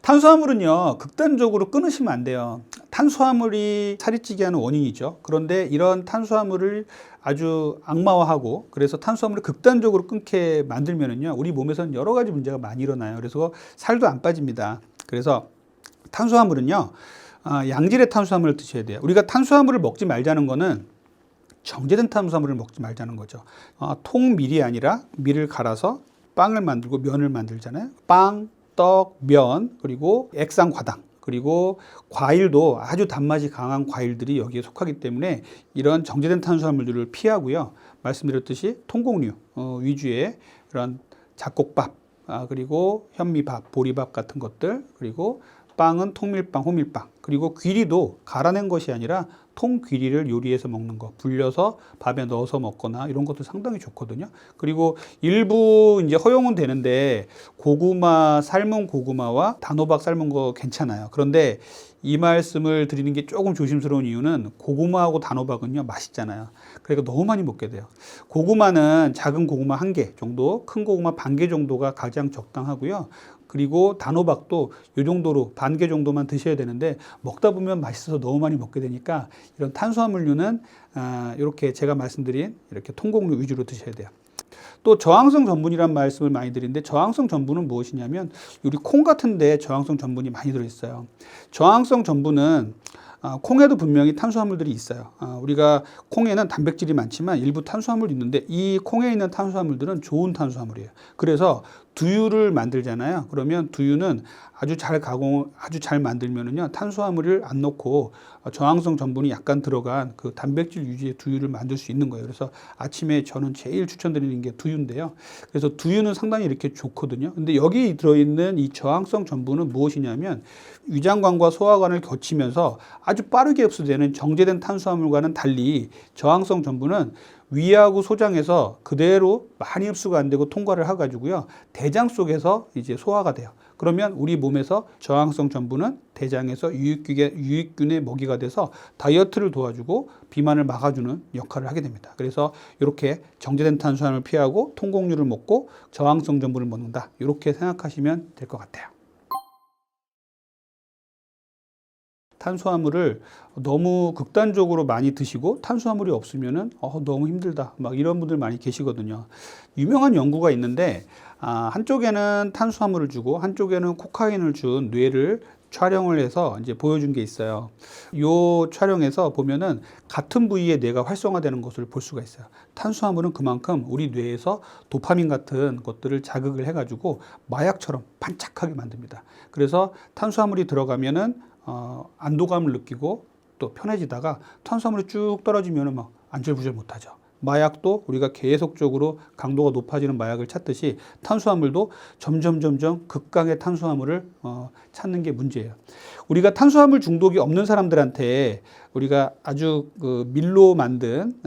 탄수화물은요, 극단적으로 끊으시면 안 돼요. 탄수화물이 살이 찌게 하는 원인이죠. 그런데 이런 탄수화물을 아주 악마화하고, 그래서 탄수화물을 극단적으로 끊게 만들면은요, 우리 몸에서는 여러 가지 문제가 많이 일어나요. 그래서 살도 안 빠집니다. 그래서 탄수화물은요, 양질의 탄수화물을 드셔야 돼요. 우리가 탄수화물을 먹지 말자는 거는 정제된 탄수화물을 먹지 말자는 거죠. 통밀이 아니라 밀을 갈아서 빵을 만들고 면을 만들잖아요. 빵, 떡, 면, 그리고 액상과당, 그리고 과일도 아주 단맛이 강한 과일들이 여기에 속하기 때문에 이런 정제된 탄수화물들을 피하고요. 말씀드렸듯이 통곡류 위주의 그런 잡곡밥, 그리고 현미밥, 보리밥 같은 것들, 그리고 빵은 통밀빵, 호밀빵, 그리고 귀리도 갈아낸 것이 아니라 통귀리를 요리해서 먹는 거, 불려서 밥에 넣어서 먹거나 이런 것도 상당히 좋거든요. 그리고 일부 이제 허용은 되는데 고구마, 삶은 고구마와 단호박 삶은 거 괜찮아요. 그런데 이 말씀을 드리는 게 조금 조심스러운 이유는 고구마하고 단호박은요, 맛있잖아요. 그러니까 너무 많이 먹게 돼요. 고구마는 작은 고구마 1개 정도, 큰 고구마 반 개 정도가 가장 적당하고요. 그리고 단호박도 이 정도로 반 개 정도만 드셔야 되는데 먹다 보면 맛있어서 너무 많이 먹게 되니까 이런 탄수화물류는 이렇게 제가 말씀드린 이렇게 통곡류 위주로 드셔야 돼요. 또 저항성 전분이란 말씀을 많이 드리는데 저항성 전분은 무엇이냐면 우리 콩 같은데 저항성 전분이 많이 들어있어요. 저항성 전분은 콩에도 분명히 탄수화물들이 있어요. 우리가 콩에는 단백질이 많지만 일부 탄수화물이 있는데 이 콩에 있는 탄수화물들은 좋은 탄수화물이에요. 그래서 두유를 만들잖아요. 그러면 두유는 아주 잘 만들면은요, 탄수화물을 안 넣고 저항성 전분이 약간 들어간 그 단백질 위주의 두유를 만들 수 있는 거예요. 그래서 아침에 저는 제일 추천드리는 게 두유인데요. 그래서 두유는 상당히 이렇게 좋거든요. 근데 여기 들어있는 이 저항성 전분은 무엇이냐면 위장관과 소화관을 거치면서 아주 빠르게 흡수되는 정제된 탄수화물과는 달리 저항성 전분은 위하고 소장에서 그대로 많이 흡수가 안 되고 통과를 해가지고요, 대장 속에서 이제 소화가 돼요. 그러면 우리 몸에서 저항성 전분은 대장에서 유익균의 먹이가 돼서 다이어트를 도와주고 비만을 막아주는 역할을 하게 됩니다. 그래서 이렇게 정제된 탄수화물을 피하고 통곡류를 먹고 저항성 전분을 먹는다, 이렇게 생각하시면 될 것 같아요. 탄수화물을 너무 극단적으로 많이 드시고 탄수화물이 없으면은 너무 힘들다, 막 이런 분들 많이 계시거든요. 유명한 연구가 있는데 한쪽에는 탄수화물을 주고 한쪽에는 코카인을 준 뇌를 촬영을 해서 이제 보여준 게 있어요. 이 촬영에서 보면은 같은 부위의 뇌가 활성화되는 것을 볼 수가 있어요. 탄수화물은 그만큼 우리 뇌에서 도파민 같은 것들을 자극을 해가지고 마약처럼 반짝하게 만듭니다. 그래서 탄수화물이 들어가면은 안도감을 느끼고 또 편해지다가 탄수화물이 쭉 떨어지면 막 안절부절 못하죠. 마약도 우리가 계속적으로 강도가 높아지는 마약을 찾듯이 탄수화물도 점점 극강의 탄수화물을 찾는 게 문제예요. 우리가 탄수화물 중독이 없는 사람들한테 우리가 아주 그 밀로 만든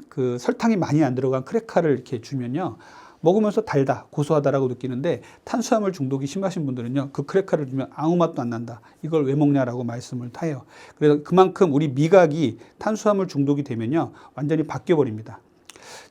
그 설탕이 많이 안 들어간 크래커를 이렇게 주면요, 먹으면서 달다, 고소하다라고 느끼는데 탄수화물 중독이 심하신 분들은요, 그 크래커를 주면 아무 맛도 안 난다, 이걸 왜 먹냐라고 말씀을 해요. 그래서 그만큼 우리 미각이 탄수화물 중독이 되면요, 완전히 바뀌어 버립니다.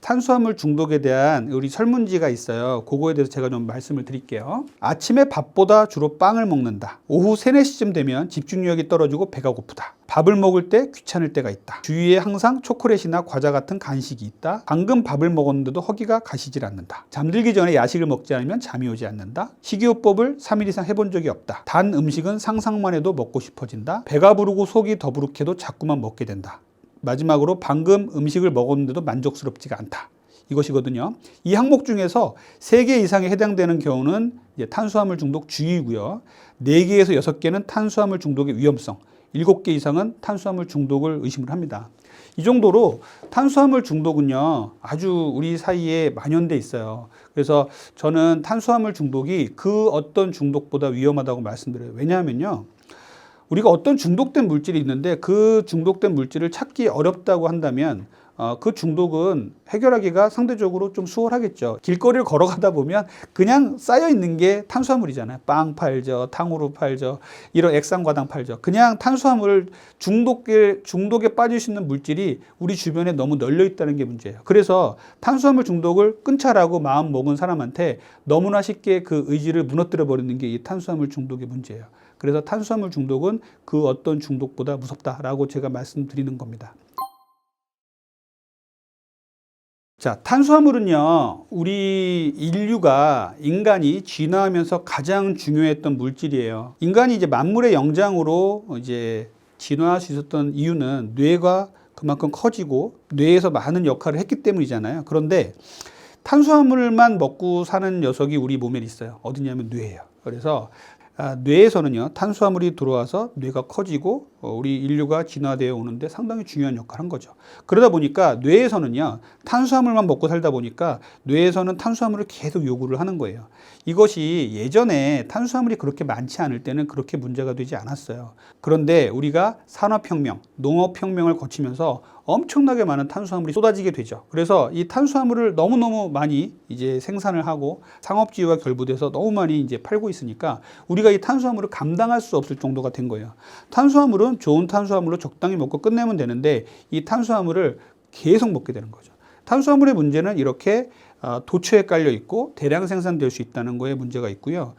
탄수화물 중독에 대한 우리 설문지가 있어요. 그거에 대해서 제가 좀 말씀을 드릴게요. 아침에 밥보다 주로 빵을 먹는다. 오후 3, 4시쯤 되면 집중력이 떨어지고 배가 고프다. 밥을 먹을 때 귀찮을 때가 있다. 주위에 항상 초콜릿이나 과자 같은 간식이 있다. 방금 밥을 먹었는데도 허기가 가시질 않는다. 잠들기 전에 야식을 먹지 않으면 잠이 오지 않는다. 식이요법을 3일 이상 해본 적이 없다. 단 음식은 상상만 해도 먹고 싶어진다. 배가 부르고 속이 더부룩해도 자꾸만 먹게 된다. 마지막으로 방금 음식을 먹었는데도 만족스럽지가 않다. 이것이거든요. 이 항목 중에서 3개 이상에 해당되는 경우는 이제 탄수화물 중독 주의고요. 4개에서 6개는 탄수화물 중독의 위험성, 7개 이상은 탄수화물 중독을 의심을 합니다. 이 정도로 탄수화물 중독은요, 아주 우리 사이에 만연돼 있어요. 그래서 저는 탄수화물 중독이 그 어떤 중독보다 위험하다고 말씀드려요. 왜냐하면요, 우리가 어떤 중독된 물질이 있는데 그 중독된 물질을 찾기 어렵다고 한다면 그 중독은 해결하기가 상대적으로 좀 수월하겠죠. 길거리를 걸어가다 보면 그냥 쌓여 있는 게 탄수화물이잖아요. 빵 팔죠, 탕후루 팔죠, 이런 액상과당 팔죠. 그냥 탄수화물 중독에 빠질 수 있는 물질이 우리 주변에 너무 널려 있다는 게 문제예요. 그래서 탄수화물 중독을 끊자라고 마음 먹은 사람한테 너무나 쉽게 그 의지를 무너뜨려 버리는 게 이 탄수화물 중독의 문제예요. 그래서 탄수화물 중독은 그 어떤 중독보다 무섭다라고 제가 말씀드리는 겁니다. 자, 탄수화물은요, 우리 인간이 진화하면서 가장 중요했던 물질이에요. 인간이 이제 만물의 영장으로 이제 진화할 수 있었던 이유는 뇌가 그만큼 커지고 뇌에서 많은 역할을 했기 때문이잖아요. 그런데 탄수화물만 먹고 사는 녀석이 우리 몸에 있어요. 어디냐면 뇌예요. 그래서 뇌에서는요, 탄수화물이 들어와서 뇌가 커지고 우리 인류가 진화되어 오는데 상당히 중요한 역할을 한 거죠. 그러다 보니까 뇌에서는요, 탄수화물만 먹고 살다 보니까 뇌에서는 탄수화물을 계속 요구를 하는 거예요. 이것이 예전에 탄수화물이 그렇게 많지 않을 때는 그렇게 문제가 되지 않았어요. 그런데 우리가 산업혁명, 농업혁명을 거치면서 엄청나게 많은 탄수화물이 쏟아지게 되죠. 그래서 이 탄수화물을 너무너무 많이 이제 생산을 하고 상업지와 결부돼서 너무 많이 이제 팔고 있으니까 우리가 이 탄수화물을 감당할 수 없을 정도가 된 거예요. 탄수화물은 좋은 탄수화물로 적당히 먹고 끝내면 되는데 이 탄수화물을 계속 먹게 되는 거죠. 탄수화물의 문제는 이렇게 도처에 깔려 있고 대량 생산될 수 있다는 거에 문제가 있고요.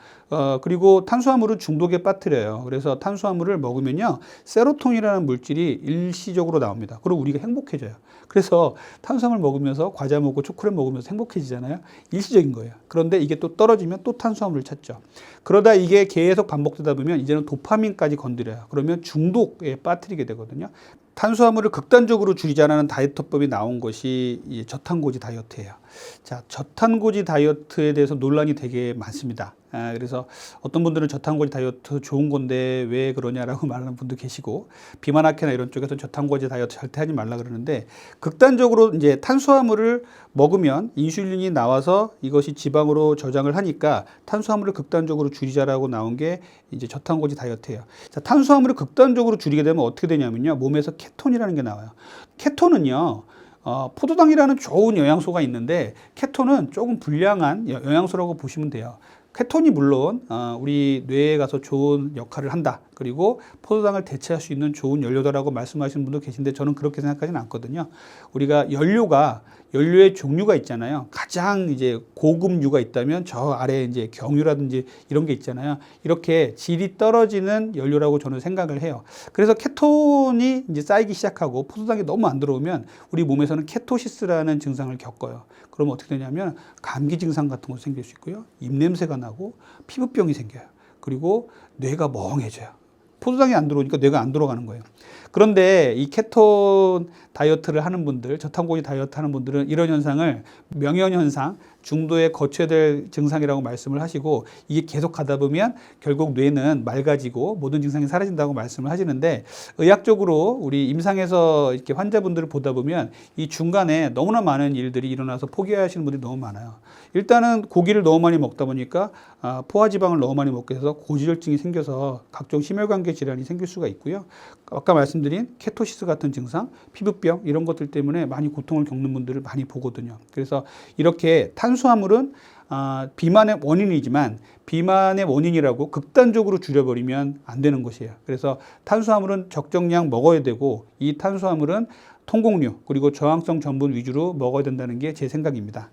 그리고 탄수화물은 중독에 빠뜨려요. 그래서 탄수화물을 먹으면요, 세로토닌이라는 물질이 일시적으로 나옵니다. 그리고 우리가 행복해져요. 그래서 탄수화물 먹으면서 과자 먹고 초콜릿 먹으면서 행복해지잖아요. 일시적인 거예요. 그런데 이게 또 떨어지면 또 탄수화물을 찾죠. 그러다 이게 계속 반복되다 보면 이제는 도파민까지 건드려요. 그러면 중독에 빠뜨리게 되거든요. 탄수화물을 극단적으로 줄이자는 다이어트법이 나온 것이 저탄고지 다이어트예요. 자, 저탄고지 다이어트에 대해서 논란이 되게 많습니다. 그래서 어떤 분들은 저탄고지 다이어트 좋은 건데 왜 그러냐라고 말하는 분도 계시고, 비만학회나 이런 쪽에서 저탄고지 다이어트 절대 하지 말라 그러는데, 극단적으로 이제 탄수화물을 먹으면 인슐린이 나와서 이것이 지방으로 저장을 하니까 탄수화물을 극단적으로 줄이자라고 나온 게 이제 저탄고지 다이어트예요. 자, 탄수화물을 극단적으로 줄이게 되면 어떻게 되냐면요, 몸에서 케톤이라는 게 나와요. 케톤은요, 포도당이라는 좋은 영양소가 있는데 케톤은 조금 불량한 영양소라고 보시면 돼요. 케톤이 물론 우리 뇌에 가서 좋은 역할을 한다. 그리고 포도당을 대체할 수 있는 좋은 연료다라고 말씀하시는 분도 계신데 저는 그렇게 생각하지는 않거든요. 우리가 연료의 종류가 있잖아요. 가장 이제 고급류가 있다면 저 아래에 이제 경유라든지 이런 게 있잖아요. 이렇게 질이 떨어지는 연료라고 저는 생각을 해요. 그래서 케톤이 이제 쌓이기 시작하고 포도당이 너무 안 들어오면 우리 몸에서는 케토시스라는 증상을 겪어요. 그러면 어떻게 되냐면 감기 증상 같은 거 생길 수 있고요. 입냄새가 나고 피부병이 생겨요. 그리고 뇌가 멍해져요. 포도당이 안 들어오니까 뇌가 안 돌아가는 거예요. 그런데 이 케톤 다이어트를 하는 분들, 저탄고지 다이어트 하는 분들은 이런 현상을 명현현상, 중도에 거쳐야 될 증상이라고 말씀을 하시고, 이게 계속 가다 보면 결국 뇌는 맑아지고 모든 증상이 사라진다고 말씀을 하시는데, 의학적으로 우리 임상에서 이렇게 환자분들을 보다 보면 이 중간에 너무나 많은 일들이 일어나서 포기하시는 분들이 너무 많아요. 일단은 고기를 너무 많이 먹다 보니까 포화지방을 너무 많이 먹게 돼서 고지혈증이 생겨서 각종 심혈관계 질환이 생길 수가 있고요. 아까 말씀드린 케토시스 같은 증상, 피부병 이런 것들 때문에 많이 고통을 겪는 분들을 많이 보거든요. 그래서 이렇게 탄수화물은 비만의 원인이지만 비만의 원인이라고 극단적으로 줄여버리면 안 되는 것이에요. 그래서 탄수화물은 적정량 먹어야 되고, 이 탄수화물은 통곡류 그리고 저항성 전분 위주로 먹어야 된다는 게 제 생각입니다.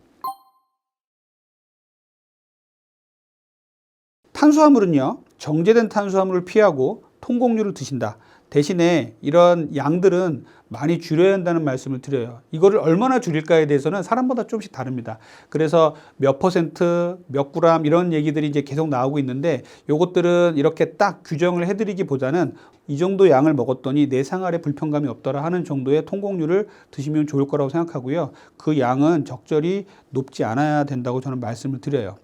탄수화물은요, 정제된 탄수화물을 피하고 통곡류를 드신다. 대신에 이런 양들은 많이 줄여야 한다는 말씀을 드려요. 이거를 얼마나 줄일까에 대해서는 사람마다 조금씩 다릅니다. 그래서 몇 퍼센트, 몇 그램 이런 얘기들이 이제 계속 나오고 있는데, 요것들은 이렇게 딱 규정을 해드리기보다는 이 정도 양을 먹었더니 내 생활에 불편감이 없더라 하는 정도의 통곡류를 드시면 좋을 거라고 생각하고요. 그 양은 적절히 높지 않아야 된다고 저는 말씀을 드려요.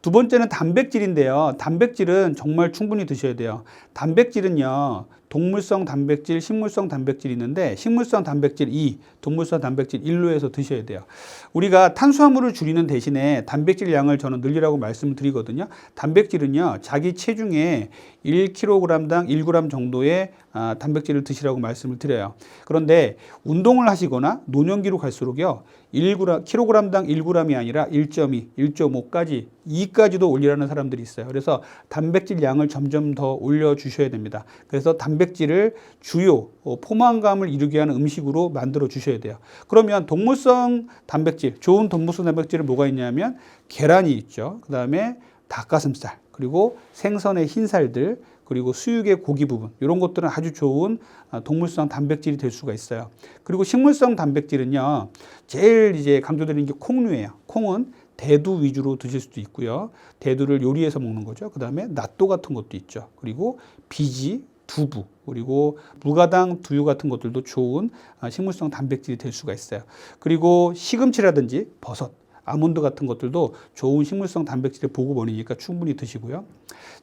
두 번째는 단백질인데요. 단백질은 정말 충분히 드셔야 돼요. 단백질은요, 동물성 단백질, 식물성 단백질이 있는데 식물성 단백질 2, 동물성 단백질 1로 해서 드셔야 돼요. 우리가 탄수화물을 줄이는 대신에 단백질 양을 저는 늘리라고 말씀을 드리거든요. 단백질은요, 자기 체중에 1kg당 1g 정도의 단백질을 드시라고 말씀을 드려요. 그런데 운동을 하시거나 노년기로 갈수록요, 1kg당 1g이 아니라 1.2, 1.5까지, 2까지도 올리라는 사람들이 있어요. 그래서 단백질 양을 점점 더 올려주셔야 됩니다. 그래서 단백질을 주요 포만감을 이루게 하는 음식으로 만들어 주셔야 돼요. 그러면 동물성 단백질, 좋은 동물성 단백질은 뭐가 있냐면 계란이 있죠. 그 다음에 닭가슴살, 그리고 생선의 흰살들, 그리고 수육의 고기 부분, 이런 것들은 아주 좋은 동물성 단백질이 될 수가 있어요. 그리고 식물성 단백질은요, 제일 이제 강조드리는 게 콩류예요. 콩은 대두 위주로 드실 수도 있고요. 대두를 요리해서 먹는 거죠. 그 다음에 낫또 같은 것도 있죠. 그리고 비지, 두부, 그리고 무가당 두유 같은 것들도 좋은 식물성 단백질이 될 수가 있어요. 그리고 시금치라든지 버섯, 아몬드 같은 것들도 좋은 식물성 단백질의 보급원이니까 충분히 드시고요.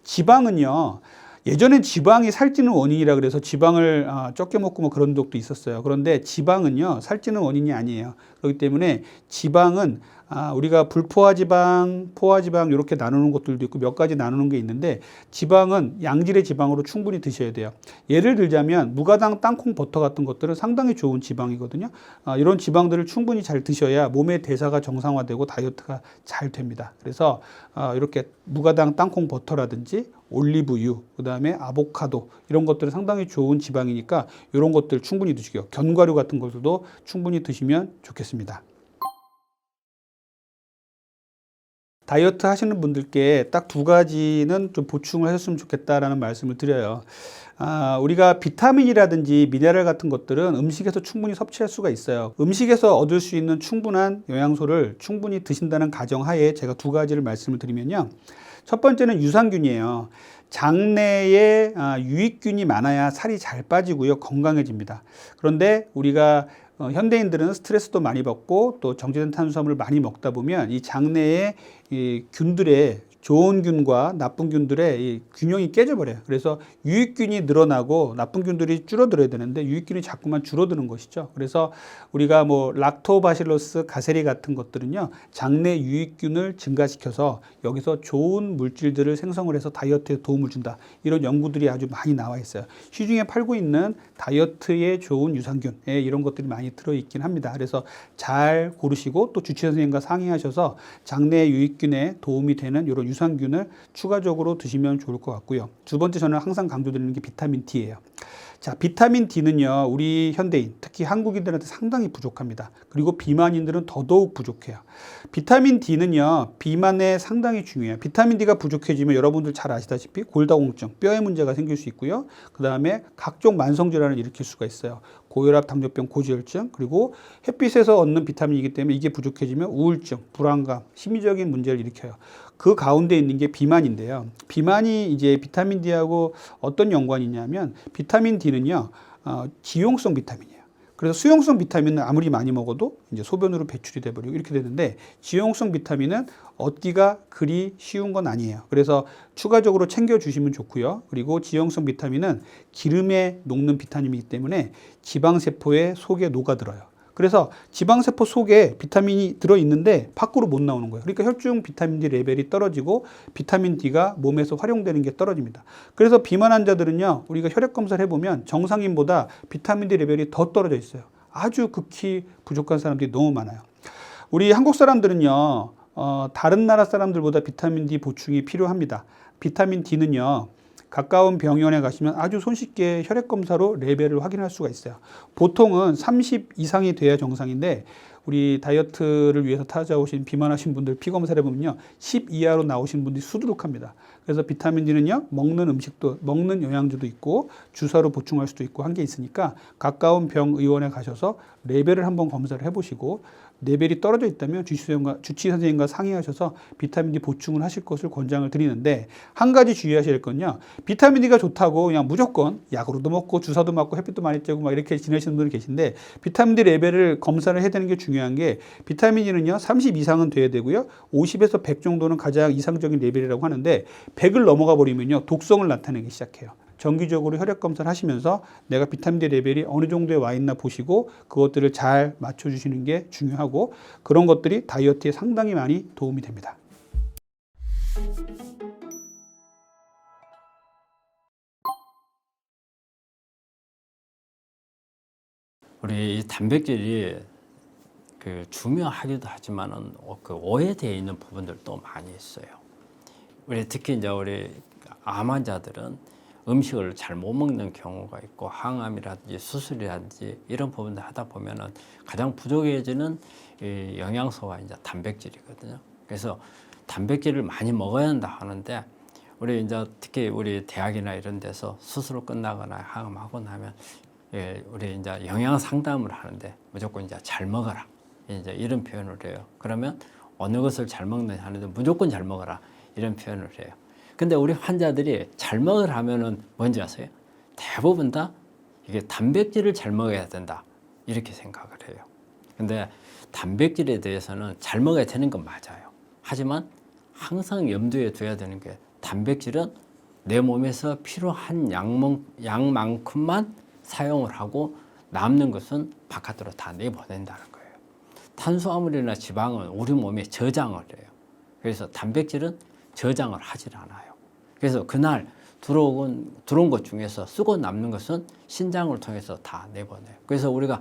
지방은요, 예전엔 지방이 살찌는 원인이라 그래서 지방을 적게 먹고 뭐 그런 적도 있었어요. 그런데 지방은요, 살찌는 원인이 아니에요. 그렇기 때문에 지방은 우리가 불포화지방, 포화지방 이렇게 나누는 것들도 있고 몇 가지 나누는 게 있는데, 지방은 양질의 지방으로 충분히 드셔야 돼요. 예를 들자면 무가당 땅콩 버터 같은 것들은 상당히 좋은 지방이거든요. 이런 지방들을 충분히 잘 드셔야 몸의 대사가 정상화되고 다이어트가 잘 됩니다. 그래서 이렇게 무가당 땅콩 버터라든지 올리브유, 그 다음에 아보카도, 이런 것들은 상당히 좋은 지방이니까 이런 것들 충분히 드시고요. 견과류 같은 것들도 충분히 드시면 좋겠습니다. 다이어트 하시는 분들께 딱 두 가지는 좀 보충을 하셨으면 좋겠다라는 말씀을 드려요. 우리가 비타민이라든지 미네랄 같은 것들은 음식에서 충분히 섭취할 수가 있어요. 음식에서 얻을 수 있는 충분한 영양소를 충분히 드신다는 가정하에 제가 두 가지를 말씀을 드리면요. 첫 번째는 유산균이에요. 장내에 유익균이 많아야 살이 잘 빠지고요, 건강해집니다. 그런데 우리가 현대인들은 스트레스도 많이 받고 또 정제된 탄수화물을 많이 먹다 보면 이 장내에 이 균들의 좋은 균과 나쁜 균들의 이 균형이 깨져버려요. 그래서 유익균이 늘어나고 나쁜 균들이 줄어들어야 되는데 유익균이 자꾸만 줄어드는 것이죠. 그래서 우리가 뭐 락토바실러스 가세리 같은 것들은요, 장내 유익균을 증가시켜서 여기서 좋은 물질들을 생성을 해서 다이어트에 도움을 준다. 이런 연구들이 아주 많이 나와 있어요. 시중에 팔고 있는 다이어트에 좋은 유산균, 이런 것들이 많이 들어있긴 합니다. 그래서 잘 고르시고 또 주치의 선생님과 상의하셔서 장내 유익균에 도움이 되는 이런 유산균을 추가적으로 드시면 좋을 것 같고요. 두 번째, 저는 항상 강조드리는 게 비타민 D예요. 자, 비타민 D는요, 우리 현대인, 특히 한국인들한테 상당히 부족합니다. 그리고 비만인들은 더더욱 부족해요. 비타민 D는요, 비만에 상당히 중요해요. 비타민 D가 부족해지면 여러분들 잘 아시다시피 골다공증, 뼈에 문제가 생길 수 있고요. 그 다음에 각종 만성질환을 일으킬 수가 있어요. 고혈압, 당뇨병, 고지혈증, 그리고 햇빛에서 얻는 비타민이기 때문에 이게 부족해지면 우울증, 불안감, 심리적인 문제를 일으켜요. 그 가운데 있는 게 비만인데요. 비만이 이제 비타민 D하고 어떤 연관이 있냐면, 비타민 D는요, 지용성 비타민이에요. 그래서 수용성 비타민은 아무리 많이 먹어도 이제 소변으로 배출이 돼버리고 이렇게 되는데, 지용성 비타민은 얻기가 그리 쉬운 건 아니에요. 그래서 추가적으로 챙겨주시면 좋고요. 그리고 지용성 비타민은 기름에 녹는 비타민이기 때문에 지방세포의 속에 녹아들어요. 그래서 지방세포 속에 비타민이 들어있는데 밖으로 못 나오는 거예요. 그러니까 혈중 비타민 D 레벨이 떨어지고 비타민 D가 몸에서 활용되는 게 떨어집니다. 그래서 비만 환자들은요, 우리가 혈액 검사를 해보면 정상인보다 비타민 D 레벨이 더 떨어져 있어요. 아주 극히 부족한 사람들이 너무 많아요. 우리 한국 사람들은요, 다른 나라 사람들보다 비타민 D 보충이 필요합니다. 비타민 D는요, 가까운 병원에 가시면 아주 손쉽게 혈액검사로 레벨을 확인할 수가 있어요. 보통은 30 이상이 돼야 정상인데, 우리 다이어트를 위해서 찾아오신 비만하신 분들 피 검사를 해보면요, 10 이하로 나오신 분들이 수두룩합니다. 그래서 비타민 D는요, 먹는 음식도, 먹는 영양제도 있고 주사로 보충할 수도 있고 한 게 있으니까 가까운 병의원에 가셔서 레벨을 한번 검사를 해보시고, 레벨이 떨어져 있다면 주치의 선생님과 상의하셔서 비타민 D 보충을 하실 것을 권장을 드리는데, 한 가지 주의하셔야 될 건요, 비타민 D가 좋다고 그냥 무조건 약으로도 먹고 주사도 맞고 햇빛도 많이 쬐고 막 이렇게 지내시는 분들이 계신데, 비타민 D 레벨을 검사를 해야 되는 게 중요한 게, 비타민 D는요 30 이상은 돼야 되고요, 50에서 100 정도는 가장 이상적인 레벨이라고 하는데 100을 넘어가 버리면요 독성을 나타내기 시작해요. 정기적으로 혈액 검사를 하시면서 내가 비타민 D 레벨이 어느 정도에 와 있나 보시고 그것들을 잘 맞춰주시는 게 중요하고, 그런 것들이 다이어트에 상당히 많이 도움이 됩니다. 우리 이 단백질이 중요하기도 하지만은 그 오해되어 있는 부분들도 많이 있어요. 우리 특히 이제 우리 암 환자들은 음식을 잘 못 먹는 경우가 있고, 항암이라든지 수술이라든지 이런 부분들 하다 보면은 가장 부족해지는 이 영양소가 이제 단백질이거든요. 그래서 단백질을 많이 먹어야 한다 하는데, 우리 이제 특히 우리 대학이나 이런 데서 수술을 끝나거나 항암하고 나면 우리 이제 영양 상담을 하는데 무조건 이제 잘 먹어라, 이제 이런 표현을 해요. 그러면 어느 것을 잘 먹느냐 하는데 무조건 잘 먹어라, 이런 표현을 해요. 근데 우리 환자들이 잘 먹으라 하면은 뭔지 아세요? 대부분 다 이게 단백질을 잘 먹어야 된다, 이렇게 생각을 해요. 근데 단백질에 대해서는 잘 먹어야 되는 건 맞아요. 하지만 항상 염두에 둬야 되는 게, 단백질은 내 몸에서 필요한 양만큼만 사용을 하고 남는 것은 바깥으로 다 내보낸다는 거예요. 탄수화물이나 지방은 우리 몸에 저장을 해요. 그래서 단백질은 저장을 하질 않아요. 그래서 그날 들어온 것 중에서 쓰고 남는 것은 신장을 통해서 다 내보내요. 그래서 우리가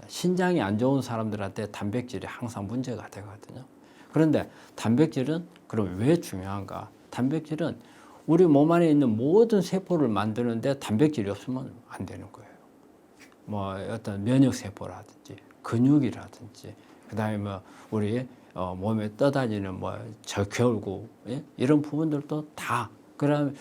신장이 안 좋은 사람들한테 단백질이 항상 문제가 되거든요. 그런데 단백질은 그럼 왜 중요한가? 단백질은 우리 몸 안에 있는 모든 세포를 만드는데 단백질이 없으면 안 되는 거예요. 뭐 어떤 면역세포라든지 근육이라든지, 그다음에 뭐 우리 몸에 떠다니는 뭐 겨울구, 예? 이런 부분들도 다,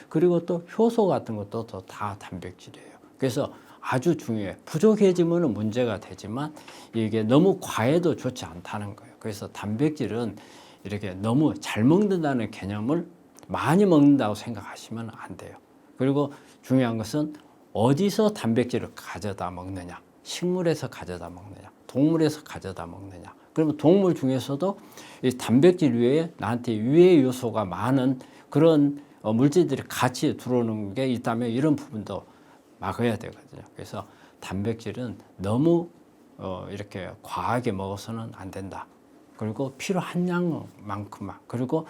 그리고 또 효소 같은 것도 다 단백질이에요. 그래서 아주 중요해. 부족해지면 문제가 되지만 이게 너무 과해도 좋지 않다는 거예요. 그래서 단백질은 이렇게 너무 잘 먹는다는 개념을 많이 먹는다고 생각하시면 안 돼요. 그리고 중요한 것은 어디서 단백질을 가져다 먹느냐, 식물에서 가져다 먹느냐, 동물에서 가져다 먹느냐. 그러면 동물 중에서도 이 단백질 외에 나한테 유해 요소가 많은 그런 물질들이 같이 들어오는 게 있다면 이런 부분도 막아야 되거든요. 그래서 단백질은 너무 이렇게 과하게 먹어서는 안 된다. 그리고 필요한 양만큼만, 그리고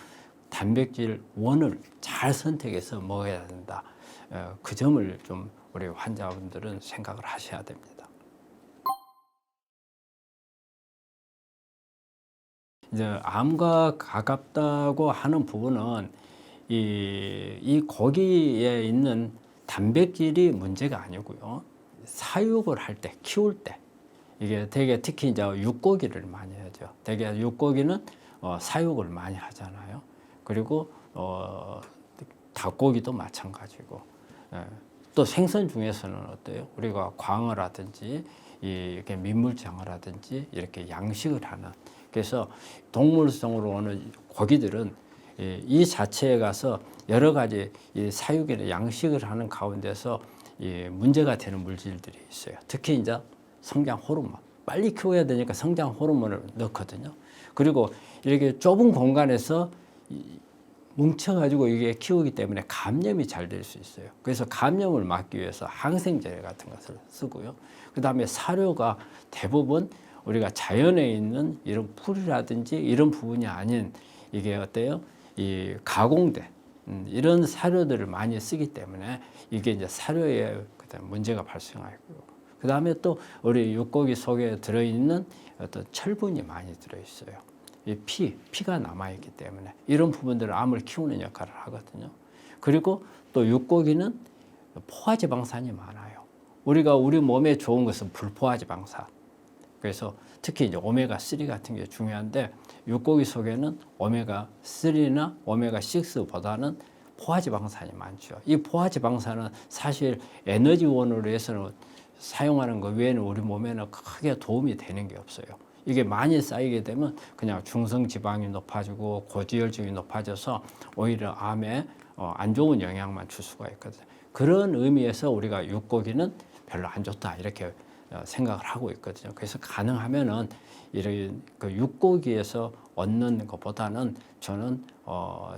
단백질 원을 잘 선택해서 먹어야 된다. 그 점을 좀 우리 환자분들은 생각을 하셔야 됩니다. 이제 암과 가깝다고 하는 부분은 이 고기에 있는 단백질이 문제가 아니고요. 사육을 할 때, 키울 때, 이게 되게 특히 이제 육고기를 많이 하죠. 되게 육고기는 사육을 많이 하잖아요. 그리고 닭고기도 마찬가지고, 또 생선 중에서는 어때요? 우리가 광어라든지 이렇게 민물장어라든지 이렇게 양식을 하는, 그래서 동물성으로 오는 고기들은 이 자체에 가서 여러 가지 이 사육이나 양식을 하는 가운데서 문제가 되는 물질들이 있어요. 특히 이제 성장 호르몬, 빨리 키워야 되니까 성장 호르몬을 넣거든요. 그리고 이렇게 좁은 공간에서 뭉쳐가지고 이게 키우기 때문에 감염이 잘 될 수 있어요. 그래서 감염을 막기 위해서 항생제 같은 것을 쓰고요. 그 다음에 사료가 대부분 우리가 자연에 있는 이런 풀이라든지 이런 부분이 아닌, 이게 어때요? 이 가공된 이런 사료들을 많이 쓰기 때문에 이게 이제 사료에 문제가 발생하고, 그 다음에 또 우리 육고기 속에 들어있는 어떤 철분이 많이 들어있어요. 이 피가 남아있기 때문에 이런 부분들은 암을 키우는 역할을 하거든요. 그리고 또 육고기는 포화지방산이 많아요. 우리가 우리 몸에 좋은 것은 불포화지방산. 그래서 특히 이제 오메가3 같은 게 중요한데, 육고기 속에는 오메가3나 오메가6보다는 포화지방산이 많죠. 이 포화지방산은 사실 에너지원으로 해서는 사용하는 것 외에는 우리 몸에는 크게 도움이 되는 게 없어요. 이게 많이 쌓이게 되면 그냥 중성지방이 높아지고 고지혈증이 높아져서 오히려 암에 안 좋은 영향만 줄 수가 있거든요. 그런 의미에서 우리가 육고기는 별로 안 좋다, 이렇게 생각을 하고 있거든요. 그래서 가능하면은 이런 그 육고기에서 얻는 것보다는 저는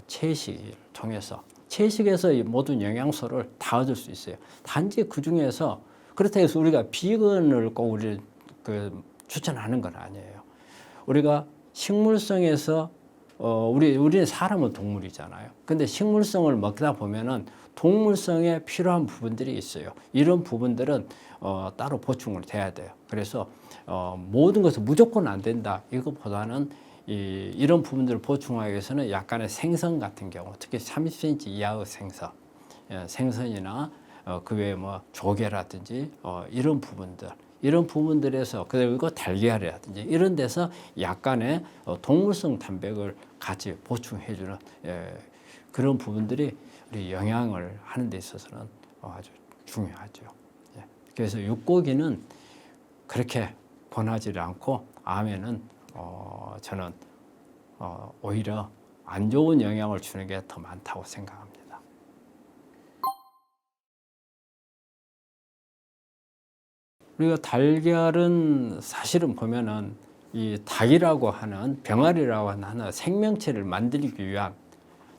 채식을 통해서 채식에서 이 모든 영양소를 다 얻을 수 있어요. 단지 그 중에서 그렇다고 해서 우리가 비건을 꼭 우리 추천하는 건 아니에요. 우리가 식물성에서 우리는 사람은 동물이잖아요. 근데 식물성을 먹다 보면은 동물성에 필요한 부분들이 있어요. 이런 부분들은 따로 보충을 돼야 돼요. 그래서 모든 것은 무조건 안 된다. 이것보다는 이런 부분들을 보충하기 위해서는 약간의 생선 같은 경우, 특히 30cm 이하의 생선, 생선이나 그 외에 뭐 조개라든지 이런 부분들에서 그리고 달걀이라든지 이런 데서 약간의 동물성 단백을 같이 보충해주는 그런 부분들이 우리 영양을 하는 데 있어서는 아주 중요하죠. 그래서 육고기는 그렇게 권하지 않고 암에는 저는 오히려 안 좋은 영향을 주는 게 더 많다고 생각합니다. 우리가 달걀은 사실은 보면은 이 닭이라고 하는 병아리라고 하는 생명체를 만들기 위한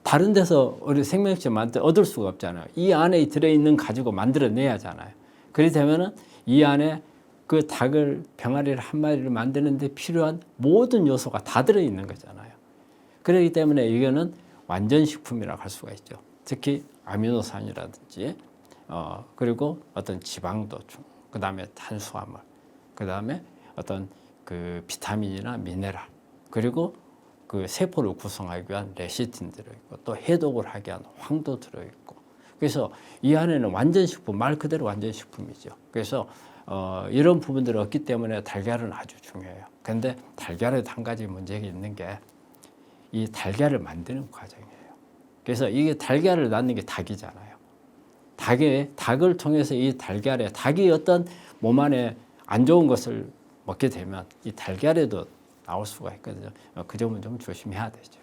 다른 데서 우리 생명체 얻을 수가 없잖아요. 이 안에 들어있는 가지고 만들어내야 하잖아요. 그렇게 되면은 이 안에 그 닭을 병아리를 한 마리를 만드는데 필요한 모든 요소가 다 들어있는 거잖아요. 그렇기 때문에 이거는 완전 식품이라고 할 수가 있죠. 특히 아미노산이라든지 그리고 어떤 지방도 그 다음에 탄수화물, 그 다음에 어떤 그 비타민이나 미네랄, 그리고 그 세포를 구성하기 위한 레시틴 들어있고 또 해독을 하기 위한 황도 들어있고 그래서 이 안에는 완전 식품, 말 그대로 완전 식품이죠. 그래서 이런 부분들이 없기 때문에 달걀은 아주 중요해요. 그런데 달걀에도 한 가지 문제가 있는 게 이 달걀을 만드는 과정이에요. 그래서 이게 달걀을 낳는 게 닭이잖아요. 닭을 통해서 이 달걀에 닭이 어떤 몸 안에 안 좋은 것을 먹게 되면 이 달걀에도 나올 수가 있거든요. 그 점은 좀 조심해야 되죠.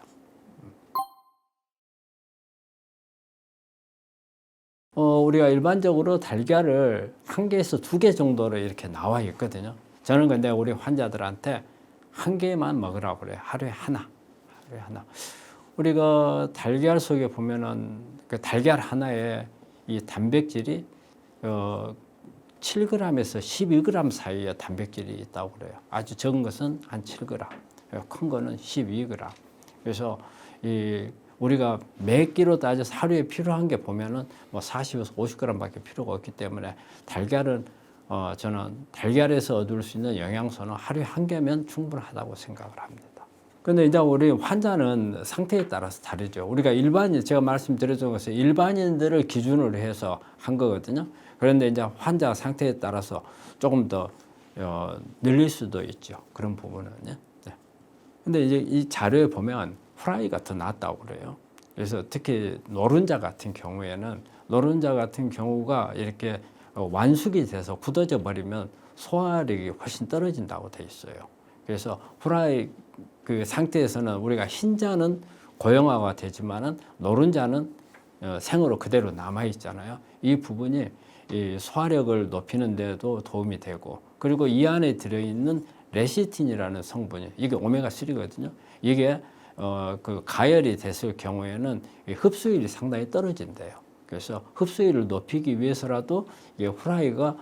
우리가 일반적으로 달걀을 1개에서 2개 정도로 이렇게 나와 있거든요. 저는 근데 우리 환자들한테 1개만 먹으라고 그래요. 하루에 하나. 우리가 달걀 속에 보면은 그 달걀 하나에 이 단백질이 7g에서 12g 사이에 단백질이 있다고 그래요. 아주 적은 것은 한 7g, 큰 거는 12g. 그래서 우리가 몇 끼로 따져서 하루에 필요한 게 보면은 뭐 40에서 50g밖에 필요가 없기 때문에 달걀은 저는 달걀에서 얻을 수 있는 영양소는 하루에 1개면 충분하다고 생각을 합니다. 근데 이제 우리 환자는 상태에 따라서 다르죠. 우리가 제가 말씀드렸던 것은 일반인들을 기준으로 해서 한 거거든요. 그런데 이제 환자 상태에 따라서 조금 더 늘릴 수도 있죠. 그런 부분은요. 근데 이제 이 자료에 보면 후라이가 더 낫다고 그래요. 그래서 특히 노른자 같은 경우가 이렇게 완숙이 돼서 굳어져 버리면 소화력이 훨씬 떨어진다고 돼 있어요. 그래서 후라이 그 상태에서는 우리가 흰자는 고형화가 되지만은 노른자는 생으로 그대로 남아 있잖아요. 이 부분이 이 소화력을 높이는 데도 도움이 되고 그리고 이 안에 들어있는 레시틴이라는 성분이 이게 오메가3거든요. 이게 그 가열이 됐을 경우에는 흡수율이 상당히 떨어진대요. 그래서 흡수율을 높이기 위해서라도 이 후라이가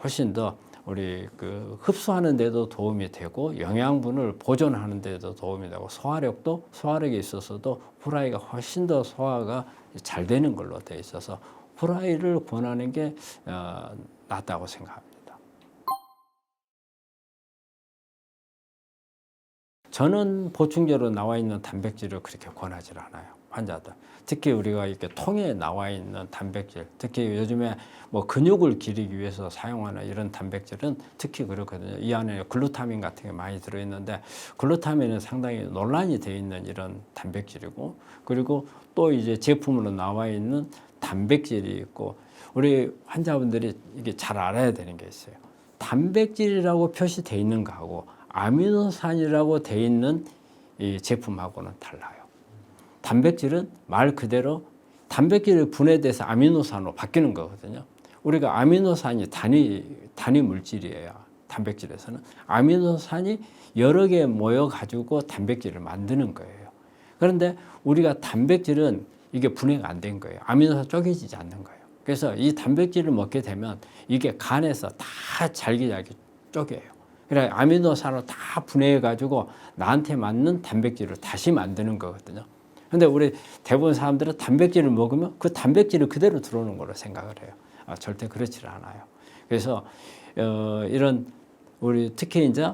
훨씬 더 우리 그 흡수하는 데도 도움이 되고 영양분을 보존하는 데도 도움이 되고 소화력에 있어서도 후라이가 훨씬 더 소화가 잘 되는 걸로 돼 있어서 후라이를 권하는 게 낫다고 생각합니다. 저는 보충제로 나와 있는 단백질을 그렇게 권하지 않아요. 환자들. 특히 우리가 이렇게 통에 나와 있는 단백질, 특히 요즘에 뭐 근육을 기르기 위해서 사용하는 이런 단백질은 특히 그렇거든요. 이 안에 글루타민 같은 게 많이 들어있는데 글루타민은 상당히 논란이 되어 있는 이런 단백질이고 그리고 또 이제 제품으로 나와 있는 단백질이 있고 우리 환자분들이 이게 잘 알아야 되는 게 있어요. 단백질이라고 표시되어 있는 거하고 아미노산이라고 되어 있는 이 제품하고는 달라요. 단백질은 말 그대로 단백질이 분해돼서 아미노산으로 바뀌는 거거든요. 우리가 아미노산이 단위 물질이에요. 단백질에서는 아미노산이 여러 개 모여 가지고 단백질을 만드는 거예요. 그런데 우리가 단백질은 이게 분해가 안 된 거예요. 아미노산 쪼개지지 않는 거예요. 그래서 이 단백질을 먹게 되면 이게 간에서 다 잘게 쪼개요. 그래 아미노산으로 다 분해해 가지고 나한테 맞는 단백질을 다시 만드는 거거든요. 근데 우리 대부분 사람들은 단백질을 먹으면 그 단백질이 그대로 들어오는 걸로 생각을 해요. 절대 그렇지 않아요. 그래서 이런 우리 특히 이제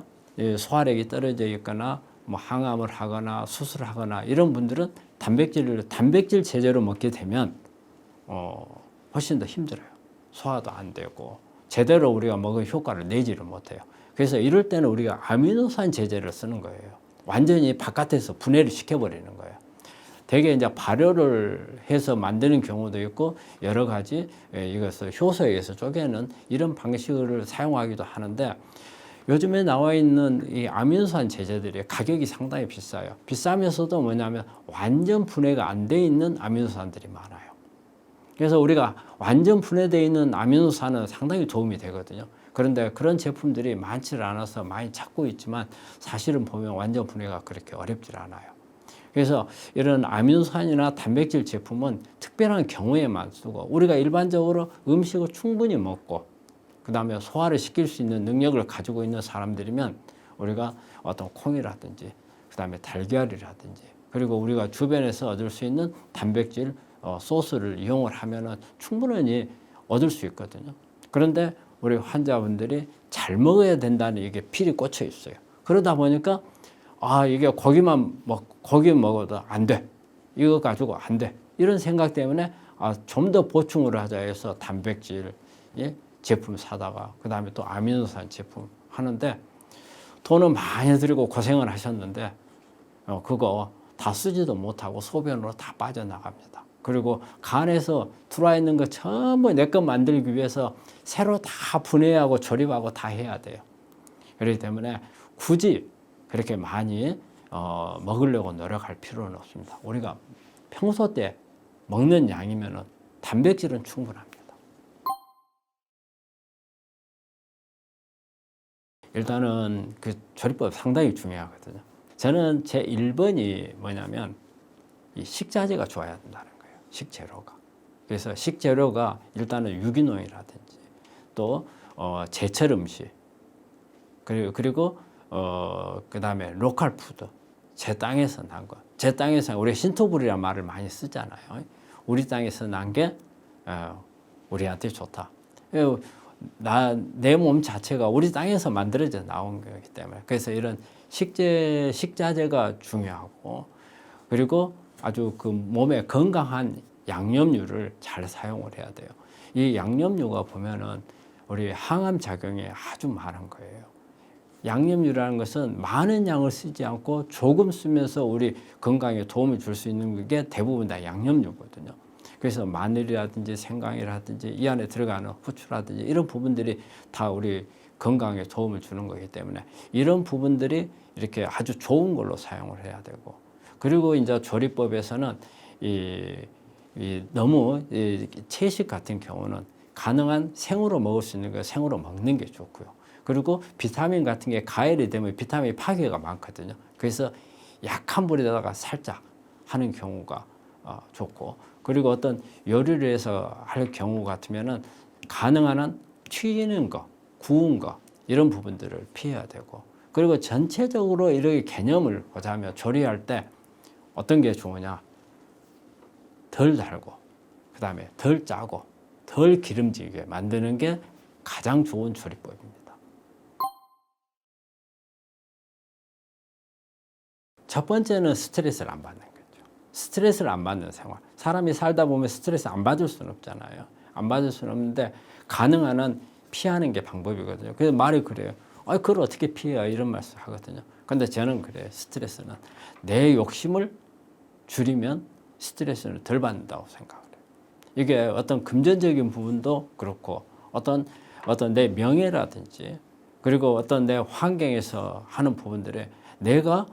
소화력이 떨어져 있거나 뭐 항암을 하거나 수술을 하거나 이런 분들은 단백질 제대로 먹게 되면 훨씬 더 힘들어요. 소화도 안 되고 제대로 우리가 먹은 효과를 내지를 못해요. 그래서 이럴 때는 우리가 아미노산 제제를 쓰는 거예요. 완전히 바깥에서 분해를 시켜버리는 거예요. 대개 이제 발효를 해서 만드는 경우도 있고 여러 가지 이것을 효소에 의해서 쪼개는 이런 방식을 사용하기도 하는데 요즘에 나와 있는 이 아미노산 제제들이 가격이 상당히 비싸요. 비싸면서도 뭐냐면 완전 분해가 안 돼 있는 아미노산들이 많아요. 그래서 우리가 완전 분해되어 있는 아미노산은 상당히 도움이 되거든요. 그런데 그런 제품들이 많지를 않아서 많이 찾고 있지만 사실은 보면 완전 분해가 그렇게 어렵질 않아요. 그래서 이런 아미노산이나 단백질 제품은 특별한 경우에만 쓰고 우리가 일반적으로 음식을 충분히 먹고 그 다음에 소화를 시킬 수 있는 능력을 가지고 있는 사람들이면 우리가 어떤 콩이라든지 그 다음에 달걀이라든지 그리고 우리가 주변에서 얻을 수 있는 단백질 소스를 이용을 하면은 충분히 얻을 수 있거든요. 그런데 우리 환자분들이 잘 먹어야 된다는 이게 필이 꽂혀 있어요. 그러다 보니까 이게 고기 먹어도 안 돼. 이거 가지고 안 돼. 이런 생각 때문에 좀 더 보충을 하자 해서 단백질 제품 사다가 그 다음에 또 아미노산 제품 하는데 돈은 많이 들이고 고생을 하셨는데 그거 다 쓰지도 못하고 소변으로 다 빠져나갑니다. 그리고 간에서 들어와 있는 거 전부 내 것 만들기 위해서 새로 다 분해하고 조립하고 다 해야 돼요. 그렇기 때문에 굳이 그렇게 많이 먹으려고 노력할 필요는 없습니다. 우리가 평소 때 먹는 양이면 단백질은 충분합니다. 일단은 그 조리법 상당히 중요하거든요. 저는 제 1번이 뭐냐면 이 식자재가 좋아야 된다는 거예요. 식재료가. 그래서 식재료가 일단은 유기농이라든지 또 제철 음식 그리고 그 다음에 로컬 푸드 제 땅에서 난 거. 제 땅에서 우리가 신토불이라는 말을 많이 쓰잖아요. 우리 땅에서 난 게 우리한테 좋다. 내 몸 자체가 우리 땅에서 만들어져 나온 거기 때문에 그래서 이런 식자재가 중요하고 그리고 아주 그 몸에 건강한 양념류를 잘 사용을 해야 돼요. 이 양념류가 보면은 우리 항암 작용이 아주 많은 거예요. 양념류라는 것은 많은 양을 쓰지 않고 조금 쓰면서 우리 건강에 도움을 줄 수 있는 게 대부분 다 양념류거든요. 그래서 마늘이라든지 생강이라든지 이 안에 들어가는 후추라든지 이런 부분들이 다 우리 건강에 도움을 주는 거기 때문에 이런 부분들이 이렇게 아주 좋은 걸로 사용을 해야 되고 그리고 이제 조리법에서는 너무 채식 같은 경우는 가능한 생으로 먹을 수 있는 거 생으로 먹는 게 좋고요. 그리고 비타민 같은 게 가열이 되면 비타민 파괴가 많거든요. 그래서 약한 불에다가 살짝 하는 경우가 좋고 그리고 어떤 요리를 해서 할 경우 같으면은 가능한 한 튀기는 거, 구운 거 이런 부분들을 피해야 되고 그리고 전체적으로 이렇게 개념을 보자면 조리할 때 어떤 게 좋으냐 덜 달고 그 다음에 덜 짜고 덜 기름지게 만드는 게 가장 좋은 조리법입니다. 첫 번째는 스트레스를 안 받는 거죠. 스트레스를 안 받는 생활. 사람이 살다 보면 스트레스 안 받을 수는 없잖아요. 안 받을 수는 없는데 가능한 한 피하는 게 방법이거든요. 그래서 말이 그래요. 그걸 어떻게 피해요? 이런 말씀 하거든요. 근데 저는 그래요. 스트레스는 내 욕심을 줄이면 스트레스를 덜 받는다고 생각을 해요. 이게 어떤 금전적인 부분도 그렇고 어떤 내 명예라든지 그리고 어떤 내 환경에서 하는 부분들에 내가